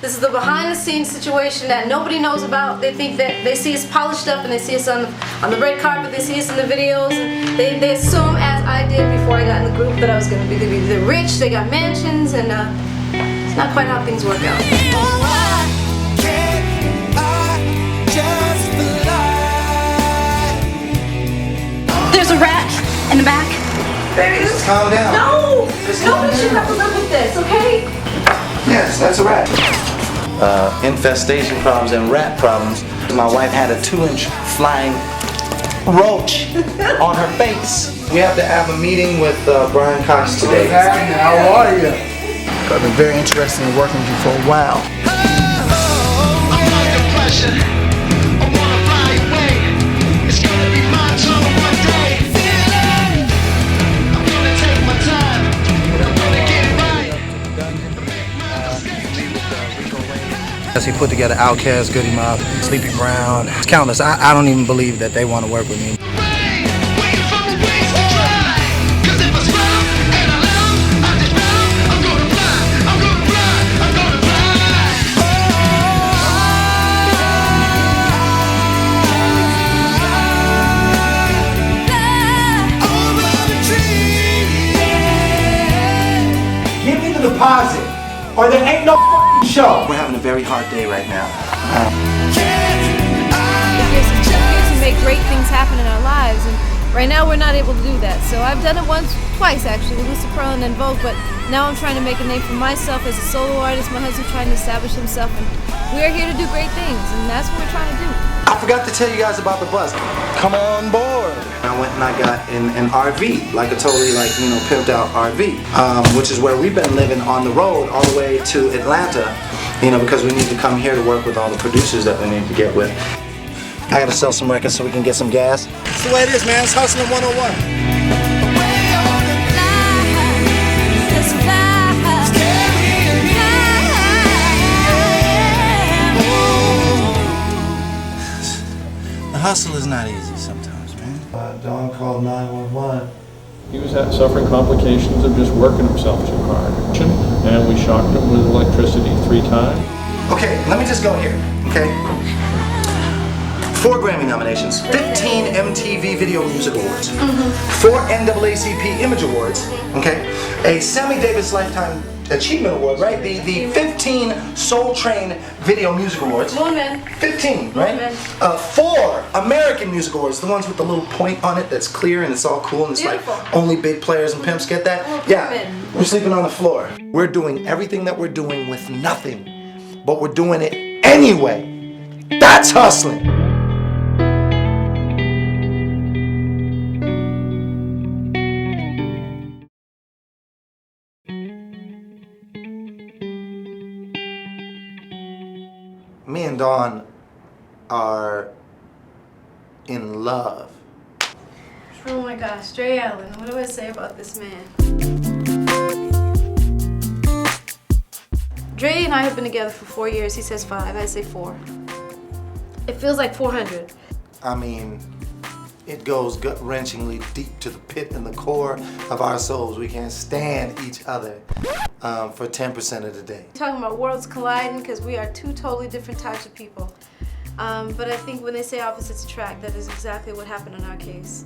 This is the behind-the-scenes situation that nobody knows about. They think that they see us polished up and they see us on the red carpet, they see us in the videos, and they assume, as I did before I got in the group, that I was going to be the rich, they got mansions, and it's not quite how things work out. There's a rat in the back. Baby, just calm down. No! Nobody should have to live with this, okay? Yes, that's a rat. Infestation problems and rat problems. My wife had a 2-inch flying roach on her face. We have to have a meeting with Brian Cox today. How are you? I've been very interested in working with you for a while. He put together Outkast, Goody Mob, Sleepy Brown, it's countless. I don't even believe that they want to work with me. Give me the deposit, or there ain't no show. We're having a very hard day right now. Years to make great things happen in our lives, and right now we're not able to do that. So I've done it twice actually, with Lucy Pearl and Vogue, but now I'm trying to make a name for myself as a solo artist. My husband's trying to establish himself, and we're here to do great things, and that's what we're trying to do. I forgot to tell you guys about the bus. Come on board. I went and I got an RV, like a totally pimped out RV, which is where we've been living on the road all the way to Atlanta, because we need to come here to work with all the producers that we need to get with. I gotta sell some records so we can get some gas. That's the way it is, man. It's hustling 101. The hustle is not easy sometimes, man. Dawn called 911. He was suffering complications of just working himself too hard. And we shocked him with electricity 3 times. Okay, let me just go here, okay? 4 Grammy nominations, 15 MTV Video Music Awards, 4 NAACP Image Awards, okay? A Sammy Davis Lifetime Achievement Award, right? The 15 Soul Train Video Music Awards. Woman. 15, right? Woman. 4 American Music Awards, the ones with the little point on it that's clear and it's all cool and it's Beautiful. like only big players and pimps get that. Oh, yeah, women. we're sleeping on the floor. We're doing everything that we're doing with nothing, but we're doing it anyway. That's hustling. Me and Dawn are in love. Oh my gosh, Dre Allen, what do I say about this man? Dre and I have been together for 4 years. He says 5, I say 4. It feels like 400. I mean, it goes gut-wrenchingly deep to the pit and the core of our souls. We can't stand each other for 10% of the day. Talking about worlds colliding because we are 2 totally different types of people. But I think when they say opposites attract, that is exactly what happened in our case.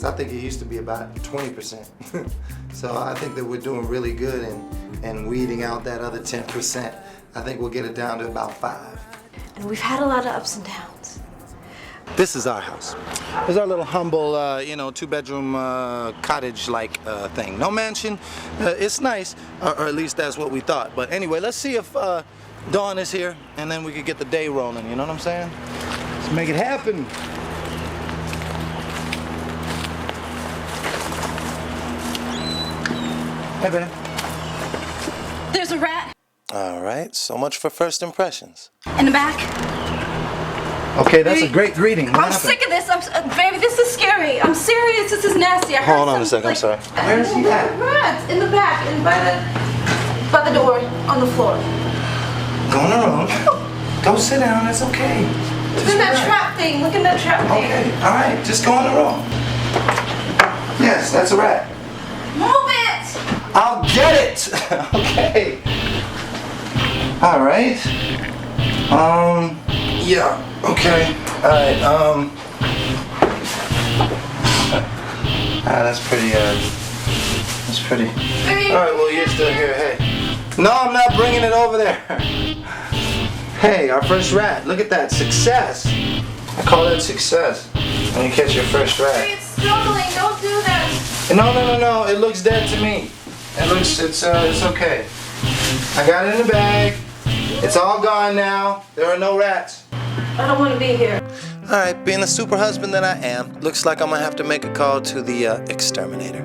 I think it used to be about 20%. So I think that we're doing really good in weeding out that other 10%. I think we'll get it down to about 5. And we've had a lot of ups and downs. This is our house. It's our little humble, 2-bedroom cottage-like thing. No mansion. It's nice, or at least that's what we thought. But anyway, let's see if Dawn is here, and then we could get the day rolling. You know what I'm saying? Let's make it happen. Hey, babe. There's a rat All right. So much for first impressions. in the back. Okay, that's a great greeting. What I'm happened? sick of this. Baby, this is scary. I'm serious. This is nasty. Hold on a second. I'm sorry. Where is he at? Rats in the back, and by the door on the floor. Go in the room. Go sit down. It's okay. Look at that trap thing. Look at that trap thing. Okay, all right, just go in the room. Yes, that's a rat. Move it! I'll get it. Okay. All right. Yeah. Okay. All right. That's pretty. That's pretty. All right. Well, you're still here. Hey. No, I'm not bringing it over there. Hey, our first rat. Look at that. Success. I call that success. When you catch your first rat. It's struggling. Don't do that. No. It looks dead to me. It's okay. I got it in the bag. It's all gone now. There are no rats. I don't want to be here. Alright, being the super husband that I am, looks like I'm gonna have to make a call to the exterminator.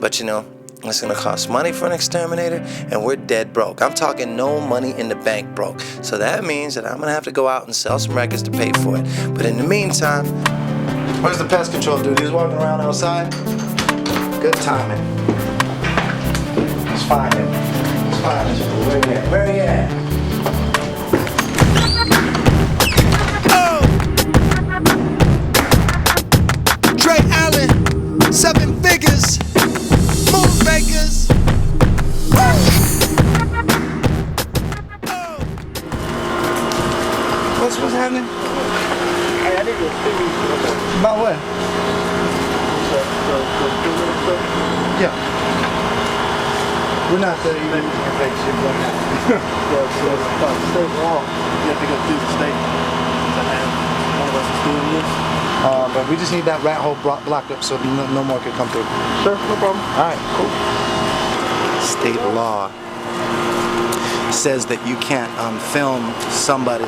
But you know, it's gonna cost money for an exterminator, and we're dead broke. I'm talking no money in the bank broke. So that means that I'm gonna have to go out and sell some records to pay for it. But in the meantime, where's the pest control dude? He's walking around outside. Good timing. Let's find him. Where he at? Where he at? Oh! Dre Allen, 7 figures, Moonrakers. Woo! Oh! What's happening? Hey, I need to see you. About what? Yeah. We're not there. You Maybe you can take shit like that. State law, you have to go through the state to have one of us is doing this. but we just need that rat hole blocked up so no more can come through. Sure, no problem. All right, cool. State law says that you can't film somebody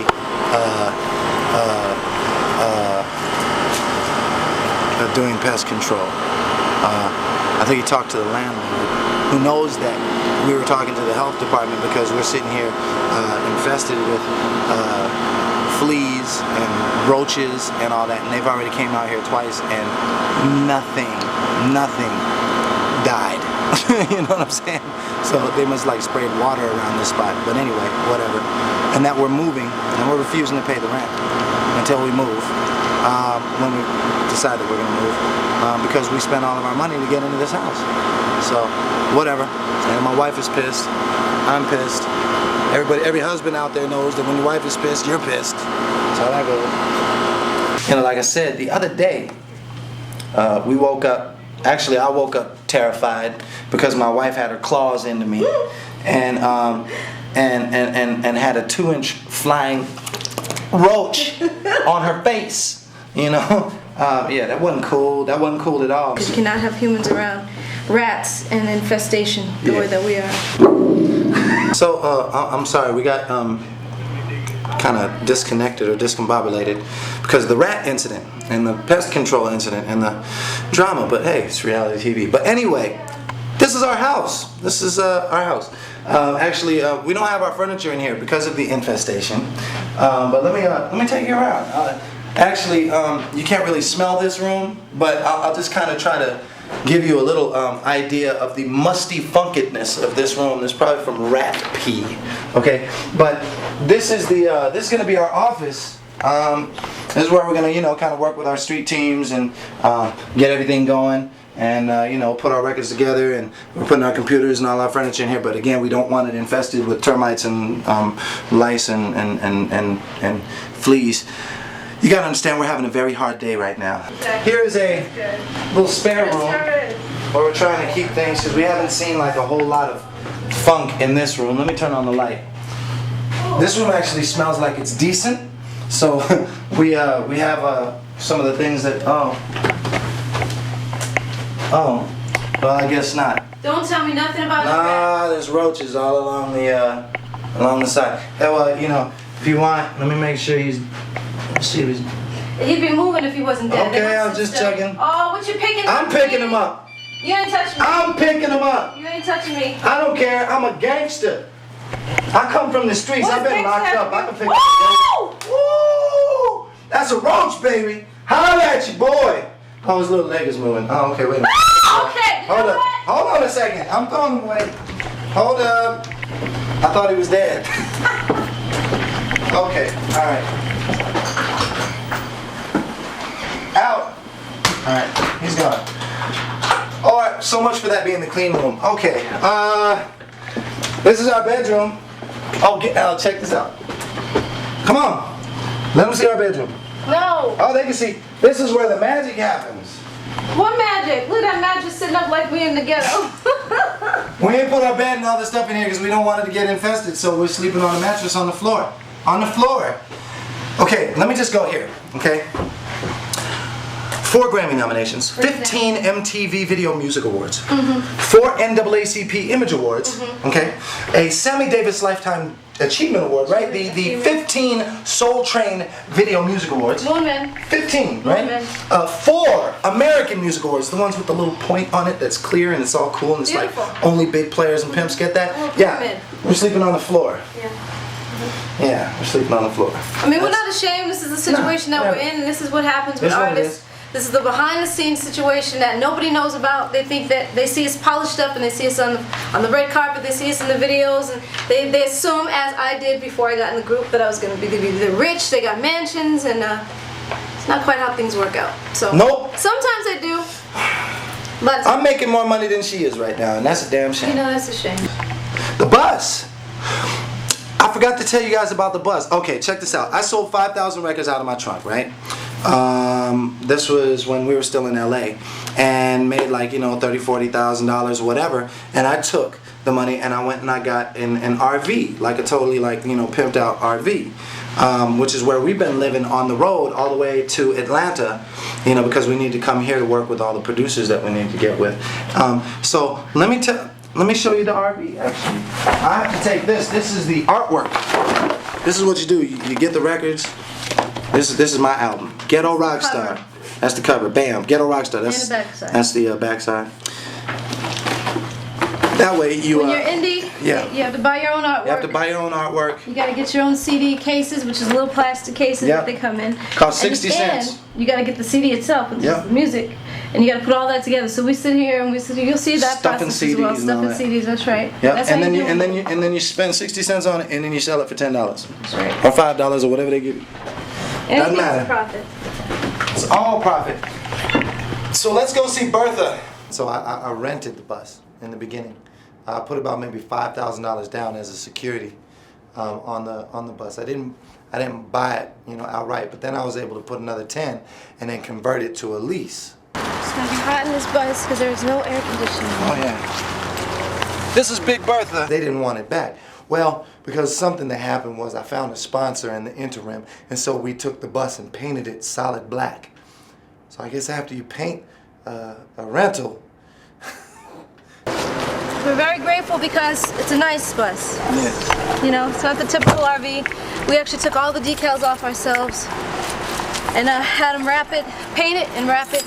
doing pest control. I think he talked to the landlord, who knows that we were talking to the health department because we're sitting here infested with fleas and roaches and all that, and they've already came out here twice and nothing died. You know what I'm saying? So they must like sprayed water around this spot. But anyway, whatever. And that we're moving and we're refusing to pay the rent until we move. When we decide that we're gonna move, because we spent all of our money to get into this house. So whatever. And my wife is pissed. I'm pissed. Every husband out there knows that when your wife is pissed, you're pissed. That's how that goes. You know, like I said, the other day, we woke up. Actually, I woke up terrified because my wife had her claws into me, and had a 2-inch flying roach on her face. You know, yeah, that wasn't cool. That wasn't cool at all. Because you cannot have humans around rats and infestation the way that we are. So, I'm sorry, we got kind of disconnected or discombobulated because of the rat incident and the pest control incident and the drama. But hey, it's reality TV. But anyway, this is our house. This is our house. Actually, we don't have our furniture in here because of the infestation. But let me take you around. Actually, you can't really smell this room, but I'll just kind of try to give you a little idea of the musty funkedness of this room. This is probably from rat pee. Okay, but this is this is going to be our office. This is where we're going to kind of work with our street teams and get everything going. And put our records together, and we're putting our computers and all our furniture in here. But again, we don't want it infested with termites and lice and fleas. You gotta understand, we're having a very hard day right now. Here is a little spare room where we're trying to keep things, because we haven't seen like a whole lot of funk in this room. Let me turn on the light. This room actually smells like it's decent. So we have some of the things that well, I guess not. Don't tell me nothing about your rat. Nah, there's roaches all along the side. Hey, well, if you want, let me make sure he's. Let's see if he's. He'd be moving if he wasn't dead. Okay, I'm just checking. Oh, what you picking up? I'm picking him up. You ain't touching me. I'm picking him up. You ain't touching me. I don't care. I'm a gangster. I come from the streets. What I've been gangster locked up. have I can you- pick up a Woo! That's a roach, baby. Holla at you, boy. Oh, his little leg is moving. Oh, okay, wait a minute. Okay, you know Hold up. what? Hold on a second. I'm throwing him away. Hold up. I thought he was dead. Okay, all right. Out. All right, he's gone. All right, so much for that being the clean room. Okay, this is our bedroom. Oh, check this out. Come on. Let them see our bedroom. No. Oh, they can see. This is where the magic happens. What magic? Look at that mattress sitting up like we in the ghetto. We ain't put our bed and all this stuff in here because we don't want it to get infested, so we're sleeping on a mattress on the floor. On the floor. Okay, let me just go here, okay? 4 Grammy nominations, 15 MTV Video Music Awards, 4 NAACP Image Awards, okay? A Sammy Davis Lifetime Achievement Award, right? The 15 Soul Train Video Music Awards. Woman. 15, right? Woman. 4 American Music Awards, the ones with the little point on it that's clear and it's all cool and it's Beautiful. like only big players and pimps get that. Oh, Yeah, women. we're sleeping on the floor. Yeah. Yeah, we're sleeping on the floor. I mean, we're not ashamed. This is the situation that we're in, and this is what happens with It's what it artists. is. This is the behind-the-scenes situation that nobody knows about. They think that they see us polished up, and they see us on the red carpet. They see us in the videos, and they assume, as I did before I got in the group, that I was going to be the rich. They got mansions, and it's not quite how things work out. So Nope. sometimes I do. But I'm making more money than she is right now, and that's a damn you shame. know, that's a shame. The bus. I forgot to tell you guys about the bus. Okay, check this out. I sold 5,000 records out of my trunk, right? This was when we were still in LA, and made like, you know, $30,000, $40,000 or whatever. And I took the money and I went and I got an RV, like a totally like, you know, pimped out RV, which is where we've been living on the road all the way to Atlanta, you know, because we need to come here to work with all the producers that we need to get with. So let me show you the RV, actually. I have to take this. This is the artwork. This is what you do. You get the records. This is my album. Ghetto Rockstar. That's the cover. Bam. Ghetto Rockstar. That's And the backside. That's the backside. That way you. When you're indie, yeah. you have to buy your own artwork. You have to buy your own artwork. You gotta get your own CD cases, which is little plastic cases Yep. that they come in. Cost And 60 then cents. You gotta get the CD itself, which Yep. is the music, and you gotta put all that together. So we sit here and you'll see that Stuffing process as well. CDs and all Stuffing that. CDs, that's right. Yep. That's how And then you you do it. and then you spend 60 cents on it, and then you sell it for $10 That's right. or $5 or whatever they give you. Anything's matter. a profit. It's all profit. So let's go see Bertha. So I rented the bus in the beginning. I put about maybe $5,000 down as a security on the bus. I didn't buy it, you know, outright. But then I was able to put another 10 and then convert it to a lease. It's gonna be hot in this bus because there's no air conditioning. Oh yeah. This is Big Bertha. They didn't want it back. Well, because something that happened was I found a sponsor in the interim, and so we took the bus and painted it solid black. So I guess after you paint a rental. We're very grateful because it's a nice bus. Yeah. You know, it's not the typical RV. We actually took all the decals off ourselves and had them paint it and wrap it.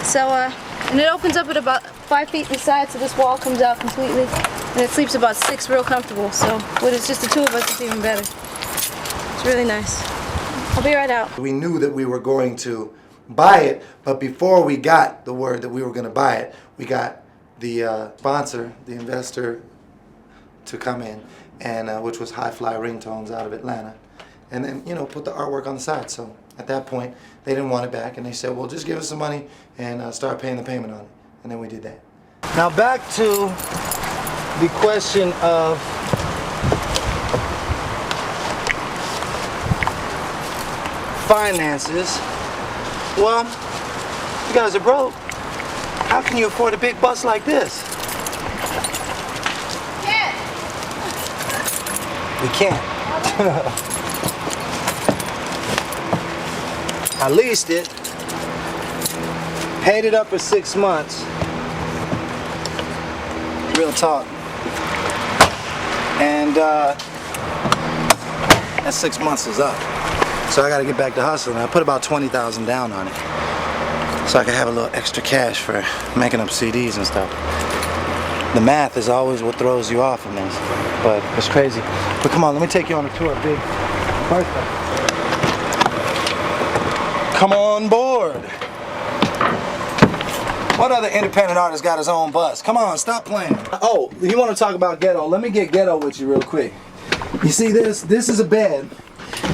So, and it opens up at about 5 feet in the side, so this wall comes out completely. And it sleeps about 6 real comfortable. So when it's just the two of us, it's even better. It's really nice. I'll be right out. We knew that we were going to buy it, but before we got the word that we were going to buy it, we got the sponsor, the investor, to come in, and which was High Fly Ringtones out of Atlanta, and then, you know, put the artwork on the side. So at that point, they didn't want it back, and they said, well, just give us some money and start paying the payment on it, and then we did that. Now back to the question of finances. Well, you guys are broke. How can you afford a big bus like this? Can't. We can't. I leased it, paid it up for 6 months. Real talk. And that 6 months is up. So I gotta get back to hustling. I put about 20,000 down on it, so I can have a little extra cash for making up CDs and stuff. The math is always what throws you off in this, but it's crazy. But come on, let me take you on a tour of Big Bertha. Come on board. What other independent artist got his own bus? Come on, stop playing. Oh, you want to talk about ghetto? Let me get ghetto with you real quick. You see this? This is a bed.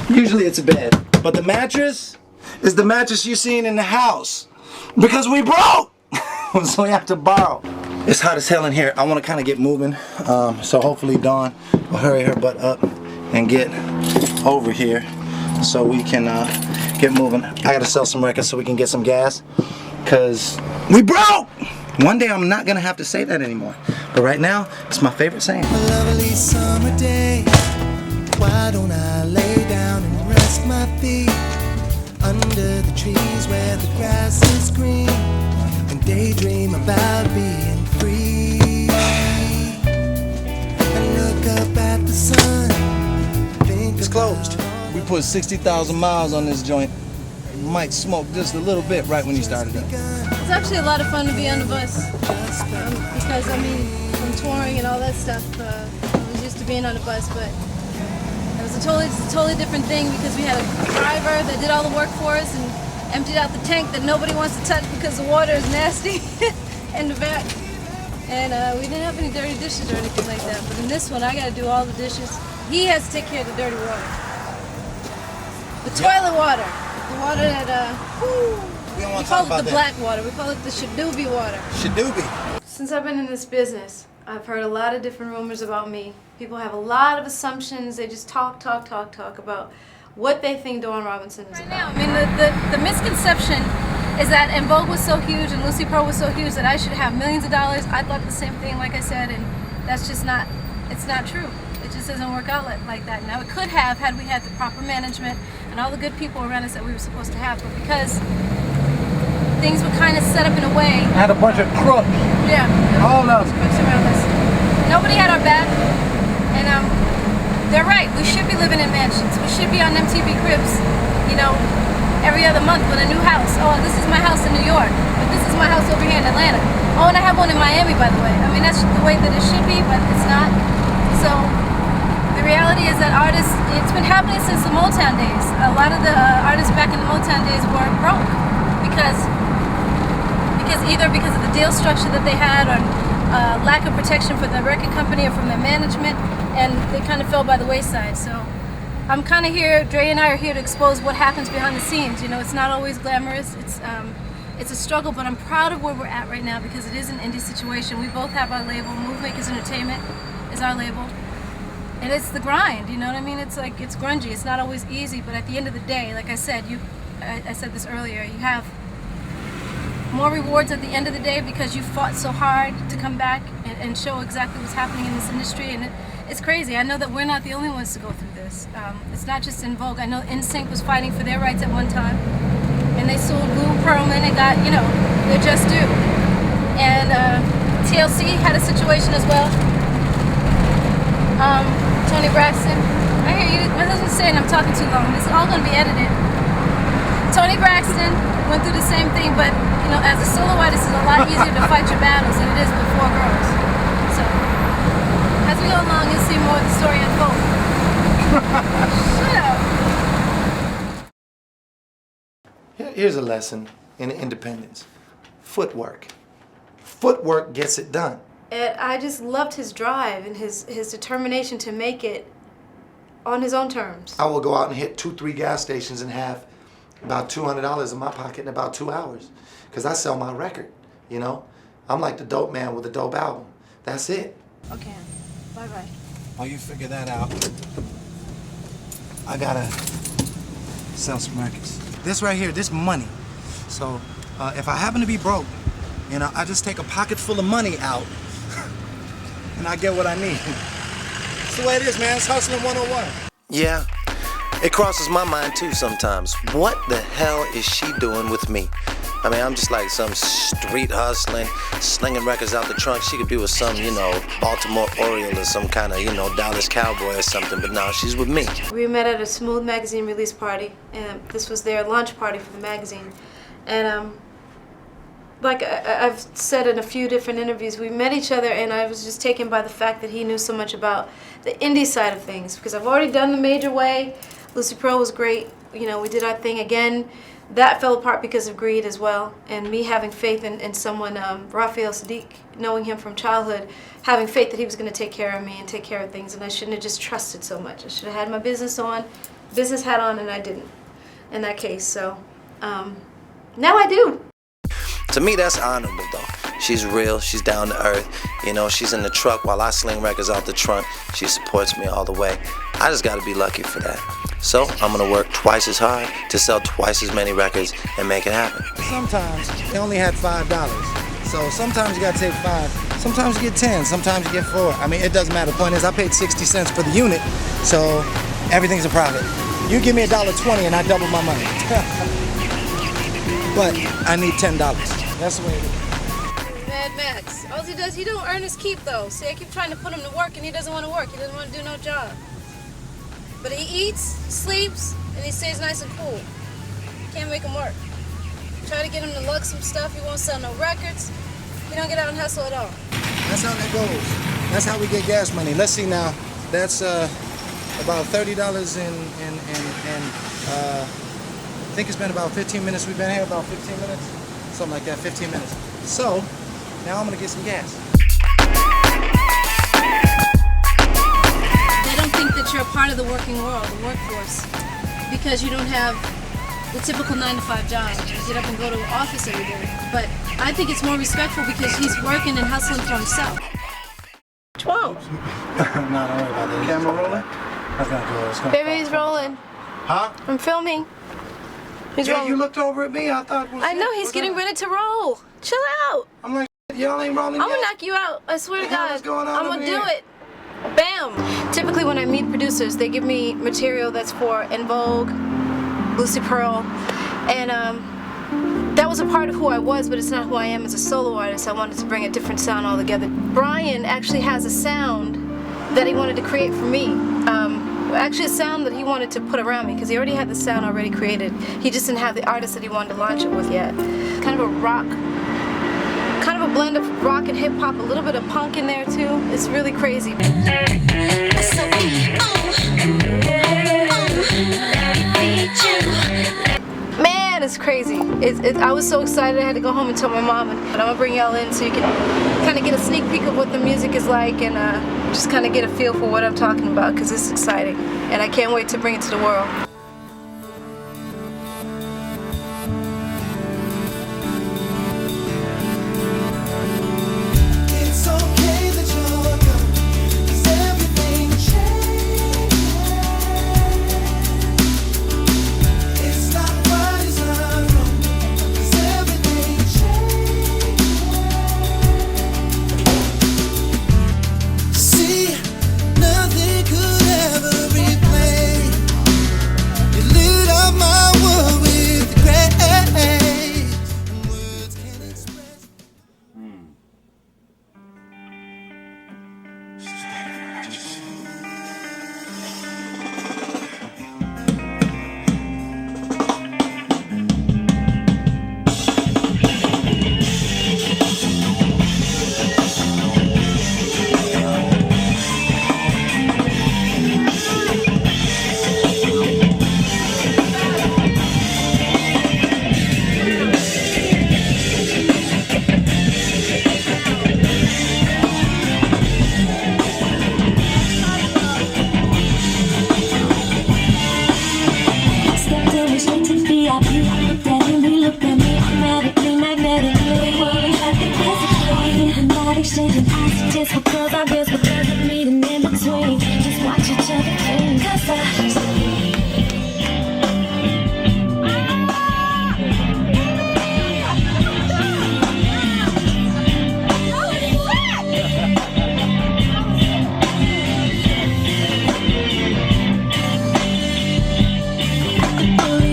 Usually it's a bed, but the mattress is the mattress you seen in the house because we broke, so we have to borrow. It's hot as hell in here. I want to kind of get moving. So hopefully Dawn will hurry her butt up and get over here so we can get moving. I gotta sell some records so we can get some gas, cause we broke. One day I'm not gonna have to say that anymore, but right now it's my favorite saying. A lovely summer day. Why don't I lay down and rest my feet under the trees where the grass is green and daydream about being free and look up at the sun. Think It's closed. We put 60,000 miles on this joint. Might smoke just a little bit right when you started it. It's actually a lot of fun to be on the bus because, I mean, from touring and all that stuff, I was used to being on the bus, but it was a totally different thing because we had a driver that did all the work for us and emptied out the tank that nobody wants to touch because the water is nasty in the back. And we didn't have any dirty dishes or anything like that. But in this one, I got to do all the dishes. He has to take care of the dirty water. The toilet water. The water that, We don't we want to call talk it about the that. black water. We call it the Shadoobie water. Shadoobie. Since I've been in this business, I've heard a lot of different rumors about me. People have a lot of assumptions. They just talk about what they think Dawn Robinson is about. I mean, the misconception is that En Vogue was so huge and Lucy Pearl was so huge that I should have millions of dollars. I thought the same thing, like I said, and that's just not, it's not true. It just doesn't work out like that. Now, it could have had we had the proper management and all the good people around us that we were supposed to have, but because things were kind of set up in a way. I had a bunch of crooks. Yeah. All of them. Crooks around us. Nobody had our back, and they're right. We should be living in mansions. We should be on MTV Cribs, you know, every other month with a new house. Oh, this is my house in New York, but this is my house over here in Atlanta. Oh, and I have one in Miami, by the way. I mean, that's the way that it should be, but it's not. So the reality is that artists, it's been happening since the Motown days. A lot of the artists back in the Motown days were broke because either because of the deal structure that they had or lack of protection from the record company or from their management, and they kind of fell by the wayside. So I'm kind of here, Dre and I are here to expose what happens behind the scenes. You know, it's not always glamorous. It's a struggle, but I'm proud of where we're at right now because it is an indie situation. We both have our label. Movemakers Entertainment is our label. And it's the grind, you know what I mean? It's like, it's grungy. It's not always easy, but at the end of the day, like I said, I said this earlier, you have more rewards at the end of the day because you fought so hard to come back and show exactly what's happening in this industry, and it's crazy. I know that we're not the only ones to go through this. It's not just En Vogue. I know NSYNC was fighting for their rights at one time, and they sued Lou Pearlman and got, you know, their just due. And TLC had a situation as well. Tony Braxton, I hear you. My husband's saying I'm talking too long. This is all going to be edited. Tony Braxton went through the same thing, but you know, as a solo artist, it's a lot easier to fight your battles than it is with four girls. So, as we go along, you'll see more of the story unfold. Shut up. Here's a lesson in independence. Footwork. Footwork gets it done. And I just loved his drive and his determination to make it on his own terms. I will go out and hit 2-3 gas stations and have about $200 in my pocket in about 2 hours. Because I sell my record, you know? I'm like the dope man with a dope album. That's it. Okay, bye-bye. While you figure that out, I gotta sell some records. This right here, this money. So if I happen to be broke, you know, I just take a pocket full of money out and I get what I need. It's the way it is, man. It's hustling 101. Yeah, it crosses my mind too sometimes. What the hell is she doing with me? I mean, I'm just like some street hustling, slinging records out the trunk. She could be with some, you know, Baltimore Oriole or some kind of, you know, Dallas Cowboy or something, but no, she's with me. We met at a Smooth magazine release party, and this was their launch party for the magazine. And like I've said in a few different interviews, we met each other and I was just taken by the fact that he knew so much about the indie side of things, because I've already done the major way. Lucy Pearl was great. You know, we did our thing again. That fell apart because of greed as well, and me having faith in someone, Raphael Saadiq, knowing him from childhood, having faith that he was going to take care of me and take care of things, and I shouldn't have just trusted so much. I should have had my business hat on, and I didn't in that case. So now I do. To me, that's honorable, though. She's real, she's down to earth. You know, she's in the truck while I sling records out the trunk. She supports me all the way. I just gotta be lucky for that. So I'm gonna work twice as hard to sell twice as many records and make it happen. Sometimes they only had $5. So sometimes you gotta take 5. Sometimes you get 10, sometimes you get 4. I mean, it doesn't matter. The point is I paid 60 cents for the unit, so everything's a profit. You give me $1.20 and I double my money. But I need $10. That's the way it is. Mad Max. All he does, he don't earn his keep though. See, I keep trying to put him to work and he doesn't want to work. He doesn't want to do no job. But he eats, sleeps, and he stays nice and cool. Can't make him work. Try to get him to lug some stuff, he won't sell no records. He don't get out and hustle at all. That's how that goes. That's how we get gas money. Let's see now. That's about $30 in I think it's been about 15 minutes. We've been here about 15 minutes. Something like that, 15 minutes. So, now I'm gonna get some gas. They don't think that you're a part of the working world, the workforce, because you don't have the typical 9-to-5 job. You get up and go to an office every day. But I think it's more respectful because he's working and hustling for himself. 12. No, don't worry about that. Camera rolling? That's not good. It's gonna Baby, he's rolling. Huh? I'm filming. He's Yeah, rolling. you looked over at me. I thought. I know, he's getting ready to roll. Chill out. I'm like, y'all ain't rolling I'm yet? gonna knock you out. I swear to The hell God. is going on I'm over gonna do here? it. Bam. Typically when I meet producers, they give me material that's for En Vogue, Lucy Pearl, and that was a part of who I was, but it's not who I am as a solo artist. I wanted to bring a different sound altogether. Brian actually has a sound that he wanted to create for me. Actually a sound that he wanted to put around me because he already had the sound already created. He just didn't have the artist that he wanted to launch it with yet. Kind of a rock, kind of a blend of rock and hip hop, a little bit of punk in there too. It's really crazy. Man, it's crazy. I was so excited I had to go home and tell my mom. But I'm gonna bring y'all in so you can kind of get a sneak peek of what the music is like and just kind of get a feel for what I'm talking about because it's exciting. And I can't wait to bring it to the world. It's okay that you're gone, 'cause everything changes. It's not right, it's not wrong, 'cause everything changes. See, nothing could ever replace. You lit up my world with grace, and words can't express. Stepped in straight to VIP. Definitely looked at me automatically, magnetically. We had to hesitate and not exchanging oxygen because our girls were present, meeting in between. Just watch each other clean, 'cause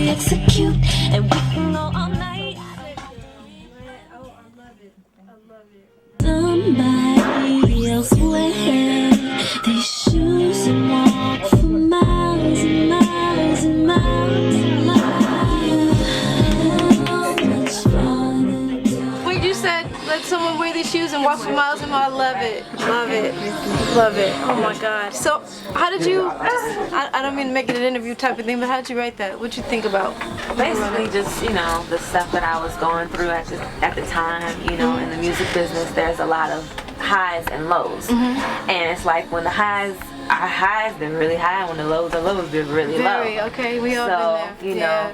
execute and we can go all night. Somebody elsewhere, these shoes and walk for miles and miles and miles and miles. Much farther. Wait, you said let someone wear these shoes and walk for miles and miles. Love it, love it, love it. Oh my God. So, how did you? I don't mean to make it an interview type of thing, but how did you write that? What'd you think about? Basically, just the stuff that I was going through at the time. In the music business, there's a lot of highs and lows, and it's like when the highs our highs been really high when the lows been really Very, low. okay, we all So, been there.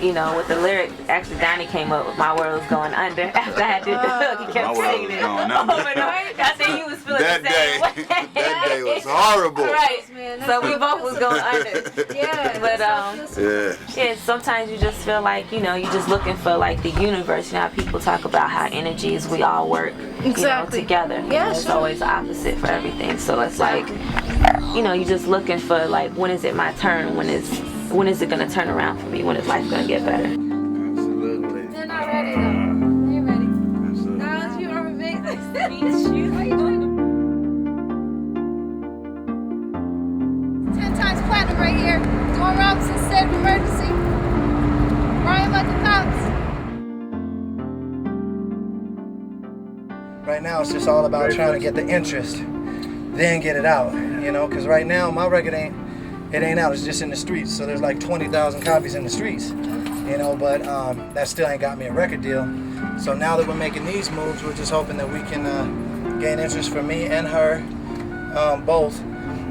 you know, with the lyric, actually Donnie came up with "My World's Going Under" after I did the hook. He kept My world singing was it going under. over and over. I think he was feeling That the same way. that day was horrible. Right. Man, So we both was going under. Yeah, But Yeah. sometimes you just feel like, you know, you're just looking for like the universe. You know how people talk about how energies, we all work, Exactly. together. Yeah, It's sure. always the opposite for everything. So it's like, you know, you're just looking for like, when is it my turn? When is it gonna turn around for me? When is life gonna get better? Absolutely. They're not ready though. Are you ready? Absolutely. Nice, you are amazing. Nice to meet you. How you doing? 10 times platinum right here. Dawn Robinson, state of emergency. Brian like the cops. Right now, it's just all about trying to get the interest, then get it out. You know, because right now my record ain't out. It's just in the streets. So there's like 20,000 copies in the streets. You know, but that still ain't got me a record deal. So now that we're making these moves, we're just hoping that we can gain interest for me and her, both.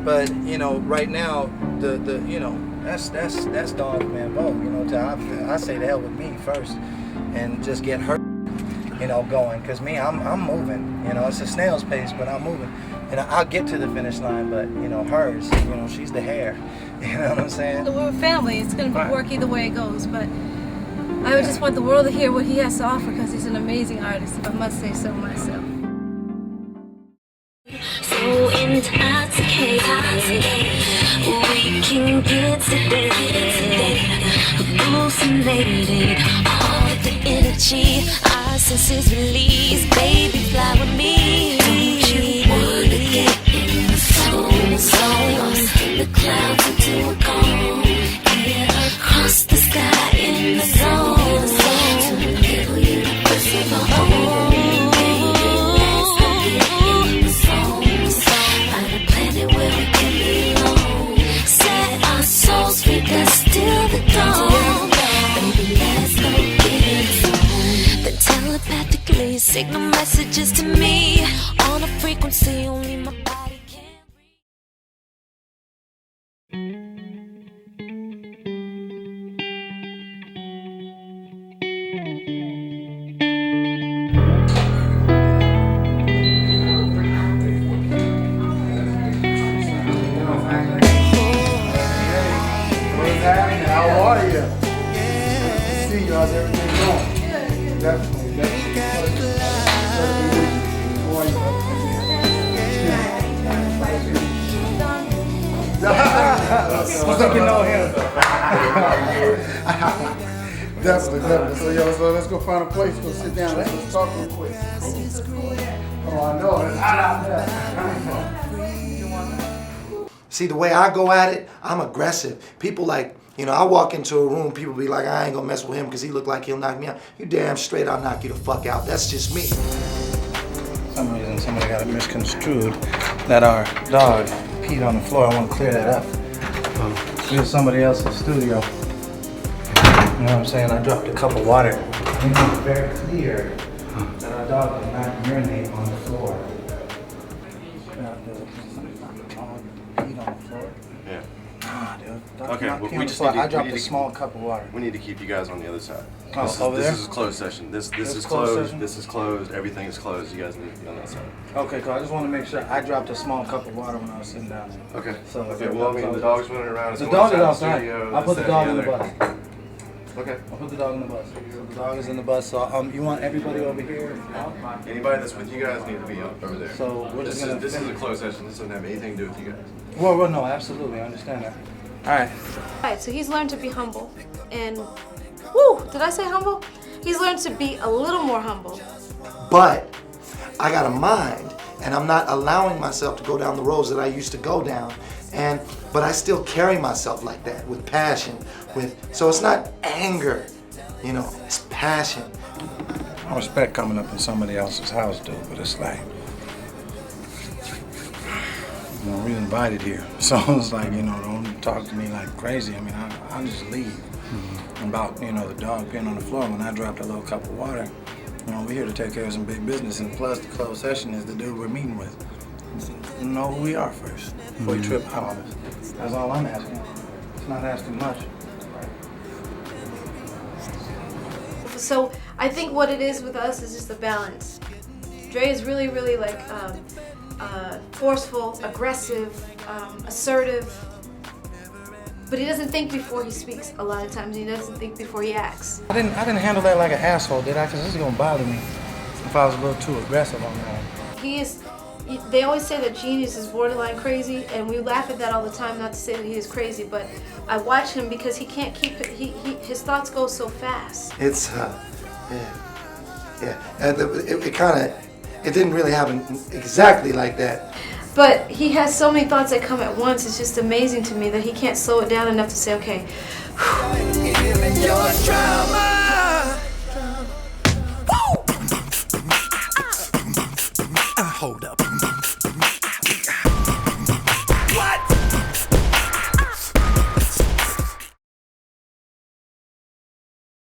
But you know, right now, the you know, that's Dawn Man Bo. You know, I say the hell with me first, and just get her, you know, going. Cause me, I'm moving. You know, it's a snail's pace, but I'm moving. And I'll get to the finish line, but you know, hers, you know, she's the hair. You know what I'm saying? We're a family. It's going to work either way it goes. But I would just want the world to hear what he has to offer because he's an amazing artist, if I must say so myself. So intoxicated, we can get sedated, hallucinated. All of the energy, our senses release. Baby, fly with me. Don't you wanna get in the zone? In the clouds until we're gone. Yeah, across the sky in the zone. To the little universe of our own. Still the dawn. Baby, let's go get it. Then telepathically signal messages to me on a frequency only my body can reach. How are you? See you. How's everything going? Definitely. What's up, you know him? Definitely. So let's go find a place. Go sit down. Let's talk real quick. Oh, I know. It's hot out there. See, the way I go at it, I'm aggressive. People like, you know, I walk into a room, people be like, I ain't gonna mess with him because he look like he'll knock me out. You damn straight, I'll knock you the fuck out. That's just me. For some reason, somebody got it misconstrued that our dog peed on the floor. I want to clear that up. We was somebody else's studio. You know what I'm saying? I dropped a cup of water. We made it very clear that our dog did not urinate on the floor. Peed on the floor. Yeah. Nah, dude. Dog Okay, not well, pee we on the just floor. need to- I dropped we need a to- small cup of water. We need to keep you guys on the other side. Oh, over there? This is a closed session. This This is closed closed. session? This is closed. Everything is closed. You guys need to be on that side. Okay, cool. I just want to make sure I dropped a small cup of water when I was sitting down there. Okay. So, Okay. Well, I mean, the dog's running around. It's The on dog one is side of outside. studio, I'll put the this, dog that, in the and bus. other. Okay. I'll put the dog in the bus. So the dog is in the bus. So you want everybody over here? Anybody that's with you guys need to be over there. So we're just gonna. This is a closed session. This doesn't have anything to do with you guys. Well, no, absolutely, I understand that. All right. Alright, so he's learned to be humble and woo, did I say humble? He's learned to be a little more humble. But I got a mind, and I'm not allowing myself to go down the roads that I used to go down. But I still carry myself like that with passion. So it's not anger, you know, it's passion. I respect coming up in somebody else's house, dude, but it's like, you know, we're invited here. So it's like, you know, don't talk to me like crazy. I mean, I'll just leave. About, you know, the dog peeing on the floor when I dropped a little cup of water. You know, we're here to take care of some big business, and plus the closed session is the dude we're meeting with. know who we are first before we trip out on us. That's all I'm asking. It's not asking much. So I think what it is with us is just the balance. Dre is really, really like forceful, aggressive, assertive, but he doesn't think before he speaks a lot of times. He doesn't think before he acts. I didn't handle that like an asshole, did I? Because this is gonna bother me if I was a little too aggressive on that. He is. They always say that Genius is borderline crazy, and we laugh at that all the time. Not to say that he is crazy, but I watch him because he can't keep it. His thoughts go so fast. It's and it didn't really happen exactly like that. But he has so many thoughts that come at once. It's just amazing to me that he can't slow it down enough to say, okay. Your trauma.